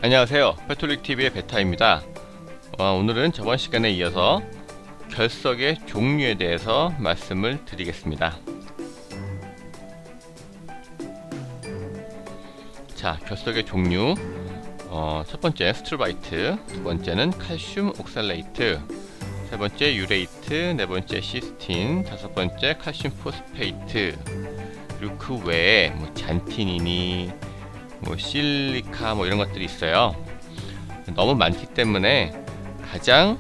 안녕하세요. 페톨릭TV의 베타입니다. 오늘은 저번 시간에 이어서 결석의 종류에 대해서 말씀을 드리겠습니다. 자, 결석의 종류. 첫 번째 스트루바이트, 두 번째는 칼슘 옥살레이트, 세 번째 유레이트, 네 번째 시스틴, 다섯 번째 칼슘 포스페이트, 그리고 그 외에 잔티닌이 실리카 이런 것들이 있어요. 너무 많기 때문에 가장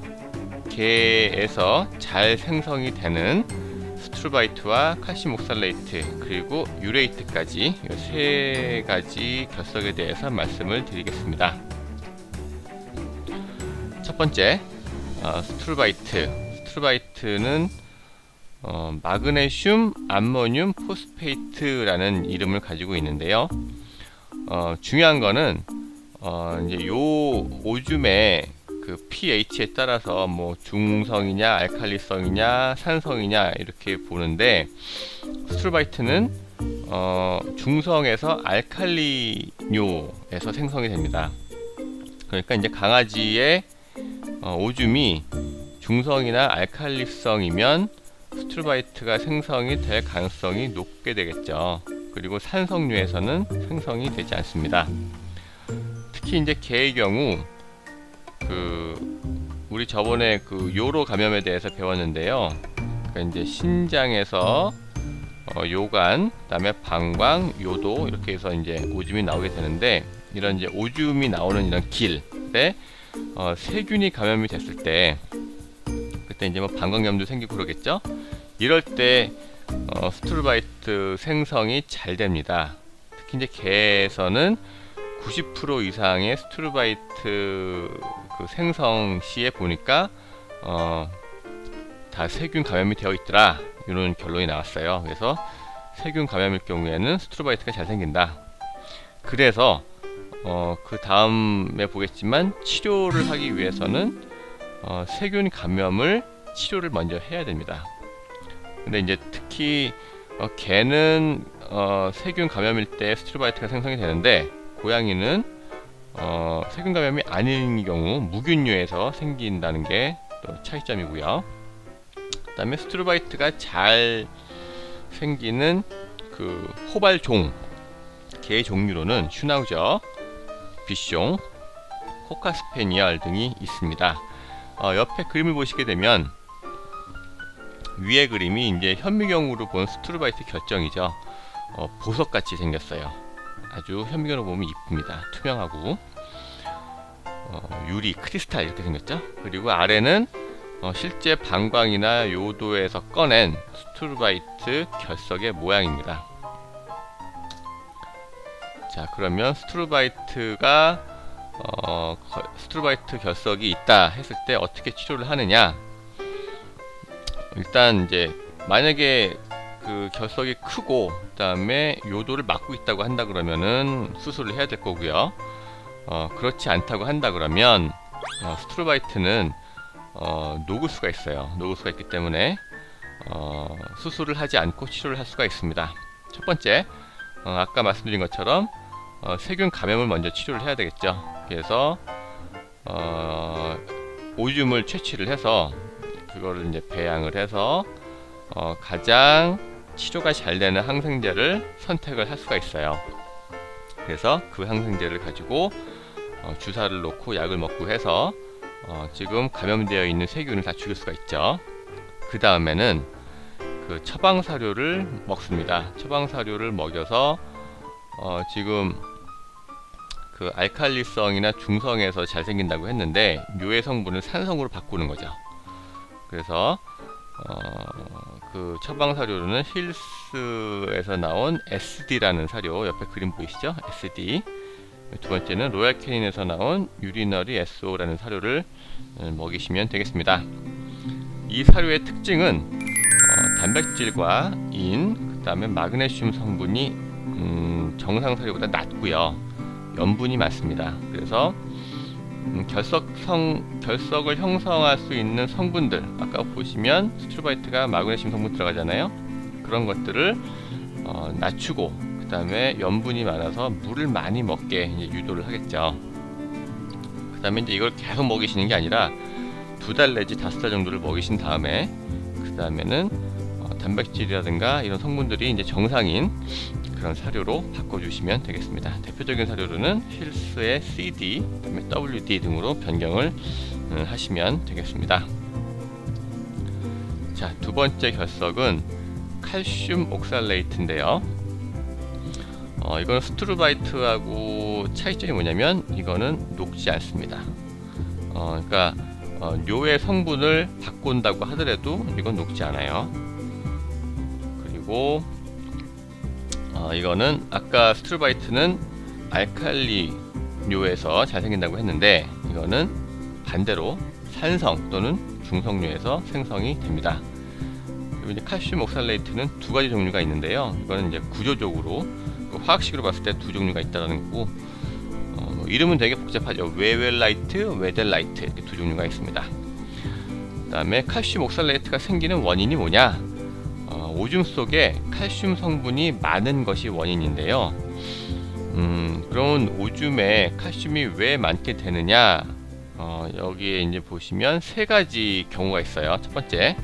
개에서 잘 생성이 되는 스트루바이트와 칼슘 옥살레이트 그리고 유레이트까지 이 세 가지 결석에 대해서 말씀을 드리겠습니다. 첫 번째 스트루바이트는 마그네슘 암모늄 포스페이트라는 이름을 가지고 있는데요. 중요한 거는 이제 요 오줌의 그 pH에 따라서 중성이냐 알칼리성이냐 산성이냐 이렇게 보는데, 스트루바이트는 중성에서 알칼리뇨에서 생성이 됩니다. 그러니까 이제 강아지의 오줌이 중성이나 알칼리성이면 스트루바이트가 생성이 될 가능성이 높게 되겠죠. 그리고 산성류에서는 생성이 되지 않습니다. 특히 이제 개의 경우 우리 저번에 요로 감염에 대해서 배웠는데요. 그러니까 이제 신장에서 요관, 그다음에 방광, 요도 이렇게 해서 이제 오줌이 나오게 되는데, 이런 이제 오줌이 나오는 이런 길에 세균이 감염이 됐을 때, 그때 이제 방광염도 생기고 그러겠죠. 이럴 때 스트루바이트 생성이 잘 됩니다. 특히 이제 개에서는 90% 이상의 스트루바이트 생성 시에 보니까 다 세균 감염이 되어 있더라, 이런 결론이 나왔어요. 그래서 세균 감염일 경우에는 스트루바이트가 잘 생긴다. 그래서 그 다음에 보겠지만 치료를 하기 위해서는 세균 감염을 치료를 먼저 해야 됩니다. 근데 이제 특히 개는 세균 감염일 때 스트루바이트가 생성이 되는데, 고양이는 세균 감염이 아닌 경우 무균류에서 생긴다는 게 또 차이점이고요. 그 다음에 스트루바이트가 잘 생기는 호발종 개 종류로는 슈나우저, 비숑, 코카스페니얼 등이 있습니다. 옆에 그림을 보시게 되면 위의 그림이 이제 현미경으로 본 스트루바이트 결정이죠. 보석같이 생겼어요. 아주 현미경으로 보면 이쁩니다. 투명하고 유리, 크리스탈 이렇게 생겼죠. 그리고 아래는 실제 방광이나 요도에서 꺼낸 스트루바이트 결석의 모양입니다. 자, 그러면 스트루바이트 결석이 있다 했을 때 어떻게 치료를 하느냐? 일단 이제 만약에 결석이 크고 그다음에 요도를 막고 있다고 한다 그러면은 수술을 해야 될 거고요. 그렇지 않다고 한다 그러면 스트루바이트는 녹을 수가 있어요. 녹을 수가 있기 때문에 수술을 하지 않고 치료를 할 수가 있습니다. 첫 번째, 아까 말씀드린 것처럼 세균 감염을 먼저 치료를 해야 되겠죠. 그래서 오줌을 채취를 해서 그거를 이제 배양을 해서 가장 치료가 잘 되는 항생제를 선택을 할 수가 있어요. 그래서 그 항생제를 가지고 주사를 놓고 약을 먹고 해서 지금 감염되어 있는 세균을 다 죽일 수가 있죠. 그 다음에는 처방 사료를 먹습니다. 처방 사료를 먹여서 지금 알칼리성이나 중성에서 잘 생긴다고 했는데, 묘의 성분을 산성으로 바꾸는 거죠. 그래서 처방 사료로는 힐스에서 나온 SD라는 사료, 옆에 그림 보이시죠? SD. 두 번째는 로얄 캐닌에서 나온 유리너리 SO라는 사료를 먹이시면 되겠습니다. 이 사료의 특징은 단백질과 인, 그 다음에 마그네슘 성분이 정상 사료보다 낮고요. 염분이 많습니다. 그래서 결석을 형성할 수 있는 성분들, 아까 보시면 스트루바이트가 마그네슘 성분 들어가잖아요. 그런 것들을 낮추고 그 다음에 염분이 많아서 물을 많이 먹게 이제 유도를 하겠죠. 다음에 이제 이걸 계속 먹이시는 게 아니라 2달 내지 5달 정도를 먹이신 다음에 그 다음에는 단백질이라든가 이런 성분들이 이제 정상인 그런 사료로 바꿔주시면 되겠습니다. 대표적인 사료로는 힐스의 CD, 그다음에 WD 등으로 변경을 하시면 되겠습니다. 자, 두 번째 결석은 칼슘 옥살레이트인데요. 이거는 스트루바이트하고 차이점이 뭐냐면 이거는 녹지 않습니다. 그러니까 뇨의 성분을 바꾼다고 하더라도 이건 녹지 않아요. 그리고 이거는 아까 스트루바이트는 알칼리 뇨에서 잘 생긴다고 했는데 이거는 반대로 산성 또는 중성뇨에서 생성이 됩니다. 그리고 이제 칼슘 옥살레이트는 2가지 종류가 있는데요. 이거는 이제 구조적으로 화학식으로 봤을 때 2종류가 있다는 거고, 이름은 되게 복잡하죠. 웨웰라이트, 웨델라이트 이렇게 2종류가 있습니다. 그 다음에 칼슘 옥살레이트가 생기는 원인이 뭐냐? 오줌 속에 칼슘 성분이 많은 것이 원인인데요. 그럼 오줌에 칼슘이 왜 많게 되느냐? 여기에 이제 보시면 3가지 경우가 있어요. 첫 번째,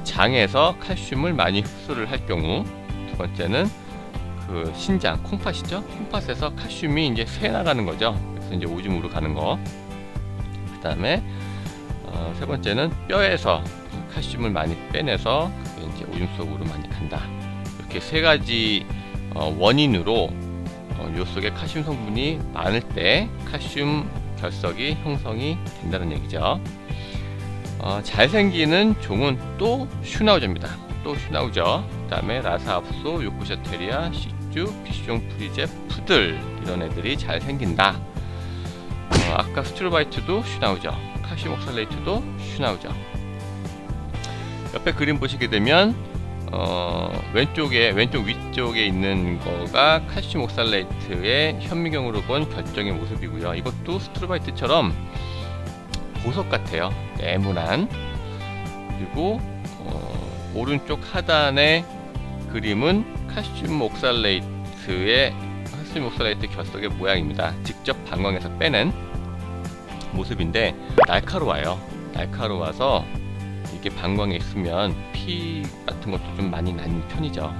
장에서 칼슘을 많이 흡수를 할 경우. 두 번째는 그 신장, 콩팥이죠. 콩팥에서 칼슘이 이제 새 나가는 거죠. 그래서 이제 오줌으로 가는 거. 그 다음에 세 번째는 뼈에서 칼슘을 많이 빼내서 그게 이제 오줌 속으로 많이 간다. 이렇게 3가지 원인으로 요 속에 칼슘 성분이 많을 때 칼슘 결석이 형성이 된다는 얘기죠. 잘생기는 종은 또 슈나우저입니다. 또 슈나우저, 그 다음에 라사합소, 요코샤테리아, 시쭈, 피숑 프리제, 푸들 이런 애들이 잘 생긴다. 아까 스트루바이트도 슈나우저, 칼슘 옥살레이트도 슈나우저. 옆에 그림 보시게 되면 왼쪽 위쪽에 있는 거가 칼슘 옥살레이트의 현미경으로 본 결정의 모습이고요. 이것도 스트루바이트처럼 보석 같아요. 네모난. 그리고 오른쪽 하단의 그림은 칼슘 옥살레이트 결석의 모양입니다. 직접 방광에서 빼낸 모습인데 날카로워요. 날카로워서 이게 방광에 있으면 피 같은 것도 좀 많이 나는 편이죠.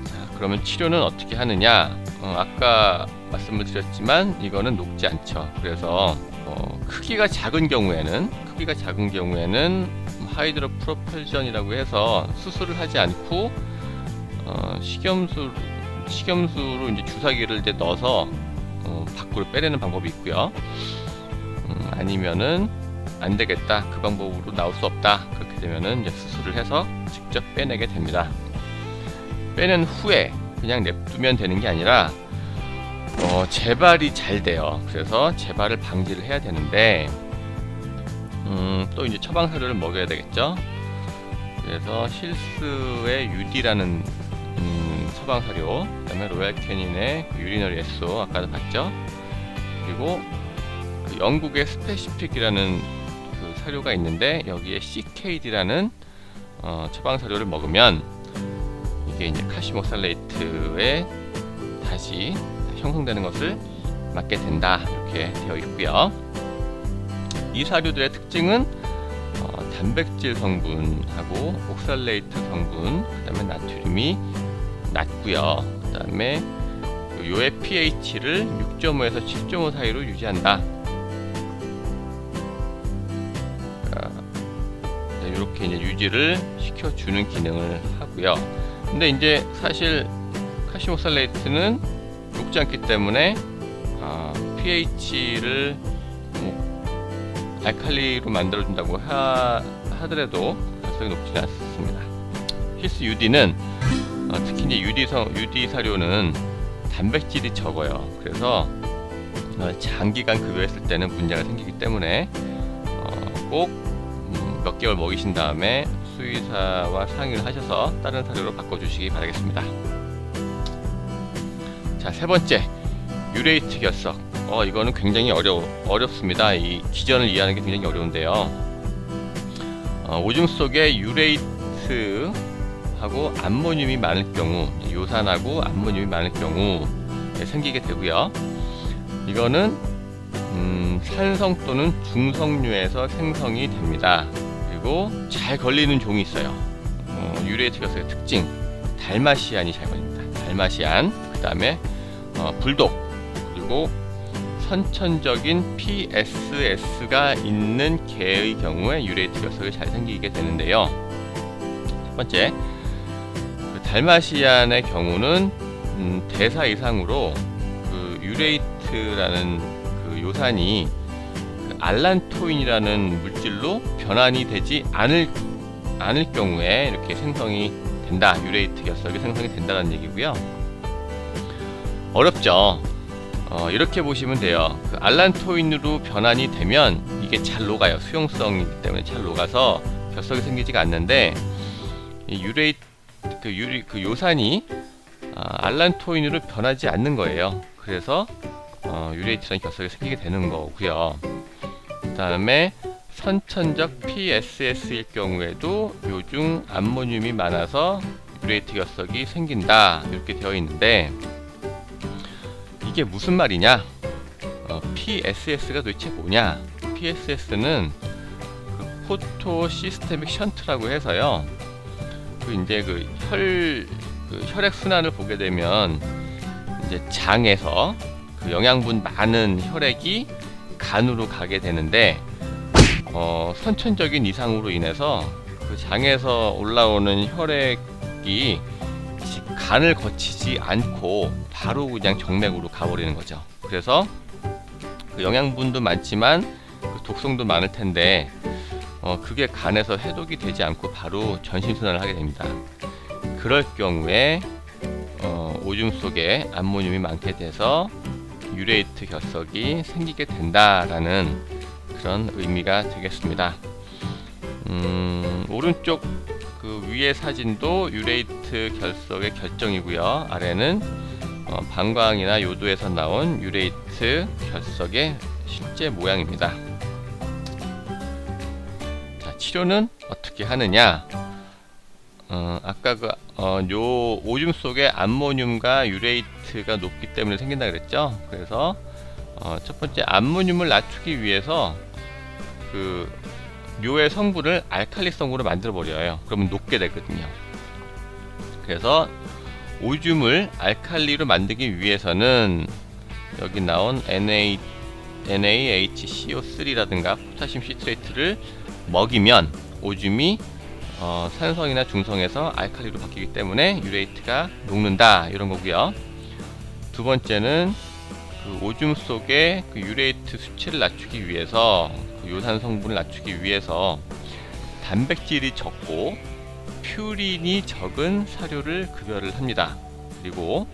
자, 그러면 치료는 어떻게 하느냐? 아까 말씀을 드렸지만 이거는 녹지 않죠. 그래서 크기가 작은 경우에는 하이드로프로펄전이라고 해서 수술을 하지 않고 식염수로 이제 주사기를 이제 넣어서 밖으로 빼내는 방법이 있고요. 아니면은 안 되겠다, 그 방법으로 나올 수 없다, 그렇게 되면은 이제 수술을 해서 직접 빼내게 됩니다. 빼낸 후에 그냥 냅두면 되는 게 아니라 재발이 잘 돼요. 그래서 재발을 방지를 해야 되는데 또 이제 처방 사료를 먹여야 되겠죠. 그래서 힐스의 UD라는 처방 사료, 그다음에 로얄 캐닌의 유리너리 에소 아까도 봤죠. 그리고 그 영국의 스페시픽이라는 그 사료가 있는데 여기에 CKD라는 처방 사료를 먹으면 이게 이제 칼슘 옥살레이트에 다시 형성되는 것을 막게 된다, 이렇게 되어 있고요. 이 사료들의 특징은 단백질 성분하고 옥살레이트 성분, 그 다음에 나트륨이 낮고요. 그 다음에 요의 pH를 6.5에서 7.5 사이로 유지한다. 이렇게 이제 유지를 시켜주는 기능을 하고요. 근데 이제 사실 칼슘 옥살레이트는 녹지 않기 때문에 pH를 알칼리로 만들어준다고 하더라도 결석이 높지는 않습니다. 힐스 UD는 특히 이제 UD 사료는 단백질이 적어요. 그래서 장기간 급여했을 때는 문제가 생기기 때문에 꼭 몇 개월 먹이신 다음에 수의사와 상의를 하셔서 다른 사료로 바꿔주시기 바라겠습니다. 자, 세 번째, 유레이트 결석. 이거는 굉장히 어렵습니다. 이 기전을 이해하는 게 굉장히 어려운데요. 오줌 속에 유레이트하고 암모늄이 많을 경우, 요산하고 암모늄이 많을 경우 생기게 되고요. 이거는 산성 또는 중성류에서 생성이 됩니다. 그리고 잘 걸리는 종이 있어요. 유레이트 결석의 특징, 달마시안이 잘 걸립니다. 달마시안, 그 다음에 불독, 그리고 선천적인 PSS가 있는 개의 경우에 유레이트 결석이 잘 생기게 되는데요. 첫 번째, 그 달마시안의 경우는 대사 이상으로 그 유레이트라는 그 요산이 그 알란토인이라는 물질로 변환이 되지 않을 경우에 이렇게 생성이 된다. 유레이트 결석이 생성이 된다는 얘기고요. 어렵죠. 이렇게 보시면 돼요. 그 알란토인으로 변환이 되면 이게 잘 녹아요. 수용성이기 때문에 잘 녹아서 결석이 생기지가 않는데, 이 그 요산이 알란토인으로 변하지 않는 거예요. 그래서 유레이트라는 결석이 생기게 되는 거고요. 그 다음에 선천적 PSS일 경우에도 요중 암모늄이 많아서 유레이트 결석이 생긴다. 이렇게 되어 있는데, 이게 무슨 말이냐? PSS가 도대체 뭐냐? PSS는 그 포토 시스테믹 션트라고 해서요. 그 혈액 순환을 보게 되면 이제 장에서 그 영양분 많은 혈액이 간으로 가게 되는데, 선천적인 이상으로 인해서 그 장에서 올라오는 혈액이 간을 거치지 않고 바로 그냥 정맥으로 가버리는 거죠. 그래서 그 영양분도 많지만 그 독성도 많을 텐데 그게 간에서 해독이 되지 않고 바로 전신순환을 하게 됩니다. 그럴 경우에 오줌 속에 암모늄이 많게 돼서 유레이트 결석이 생기게 된다라는 그런 의미가 되겠습니다. 오른쪽 그 위의 사진도 유레이트 결석의 결정이고요. 아래는 방광이나 요도에서 나온 유레이트 결석의 실제 모양입니다. 자, 치료는 어떻게 하느냐? 아까 요 오줌 속에 암모늄과 유레이트가 높기 때문에 생긴다 그랬죠. 그래서 첫 번째, 암모늄을 낮추기 위해서 그 뇨의 성분을 알칼리성으로 만들어 버려요. 그러면 녹게 되거든요. 그래서 오줌을 알칼리로 만들기 위해서는 여기 나온 NaHCO3라든가 포타슘 시트레이트를 먹이면 오줌이 산성이나 중성에서 알칼리로 바뀌기 때문에 유레이트가 녹는다, 이런 거고요. 두 번째는 그 오줌 속에 그 유레이트 수치를 낮추기 위해서, 그 요산 성분을 낮추기 위해서 단백질이 적고 퓨린이 적은 사료를 급여를 합니다. 그리고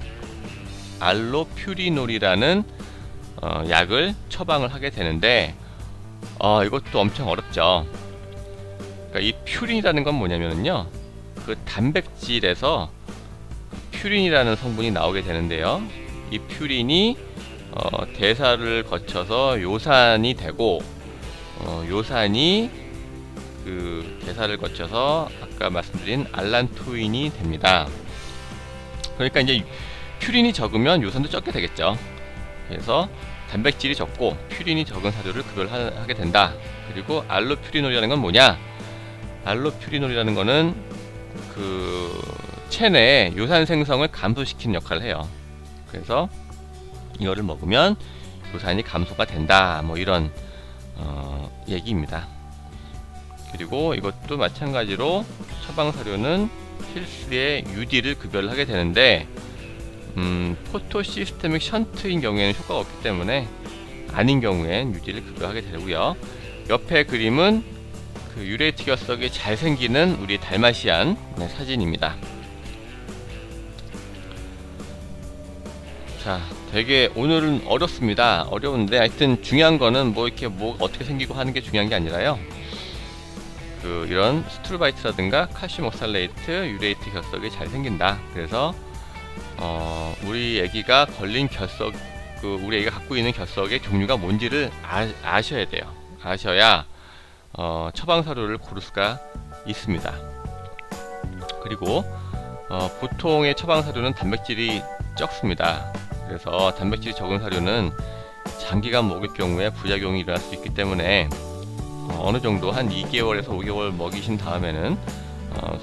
알로퓨리놀이라는 약을 처방을 하게 되는데, 이것도 엄청 어렵죠. 그러니까 이 퓨린이라는 건 뭐냐면요, 그 단백질에서 퓨린이라는 성분이 나오게 되는데요. 이 퓨린이 대사를 거쳐서 요산이 되고, 요산이 그 대사를 거쳐서 아까 말씀드린 알란토인이 됩니다. 그러니까 이제 퓨린이 적으면 요산도 적게 되겠죠. 그래서 단백질이 적고 퓨린이 적은 사료를 급여를 하게 된다. 그리고 알로퓨리놀이라는 건 뭐냐? 알로퓨리놀이라는 거는 그 체내에 요산 생성을 감소시키는 역할을 해요. 그래서 이거를 먹으면 요산이 감소가 된다, 뭐 이런 얘기입니다. 그리고 이것도 마찬가지로 처방 사료는 필수의 UD를 급여를 하게 되는데, 포토 시스테믹 션트인 경우에는 효과가 없기 때문에 아닌 경우엔 UD를 급여하게 되고요. 옆에 그림은 그 유레이트 결석이 잘 생기는 우리 달마시안 사진입니다. 자, 되게 오늘은 어렵습니다. 어려운데 하여튼 중요한 거는 뭐 이렇게 뭐 어떻게 생기고 하는 게 중요한 게 아니라요. 그 이런 스트루바이트라든가 칼슘 옥살레이트, 유레이트 결석이 잘 생긴다. 그래서 우리 애기가 걸린 결석, 그 우리 애기가 갖고 있는 결석의 종류가 뭔지를 아셔야 돼요. 아셔야 처방 사료를 고를 수가 있습니다. 그리고 보통의 처방 사료는 단백질이 적습니다. 그래서 단백질이 적은 사료는 장기간 먹을 경우에 부작용이 일어날 수 있기 때문에 어느 정도 한 2개월에서 5개월 먹이신 다음에는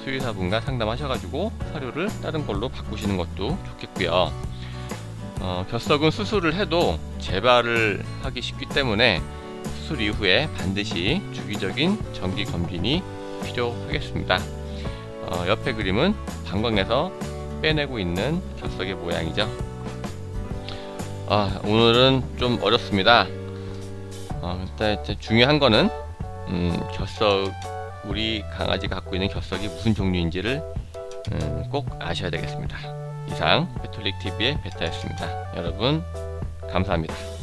수의사분과 상담하셔가지고 사료를 다른 걸로 바꾸시는 것도 좋겠고요. 결석은 수술을 해도 재발을 하기 쉽기 때문에 수술 이후에 반드시 주기적인 정기 검진이 필요하겠습니다. 옆에 그림은 방광에서 빼내고 있는 결석의 모양이죠. 오늘은 좀 어렵습니다. 일단 중요한 거는 결석, 우리 강아지가 갖고 있는 결석이 무슨 종류인지를 꼭 아셔야 되겠습니다. 이상 베톨릭TV의 베타였습니다. 여러분 감사합니다.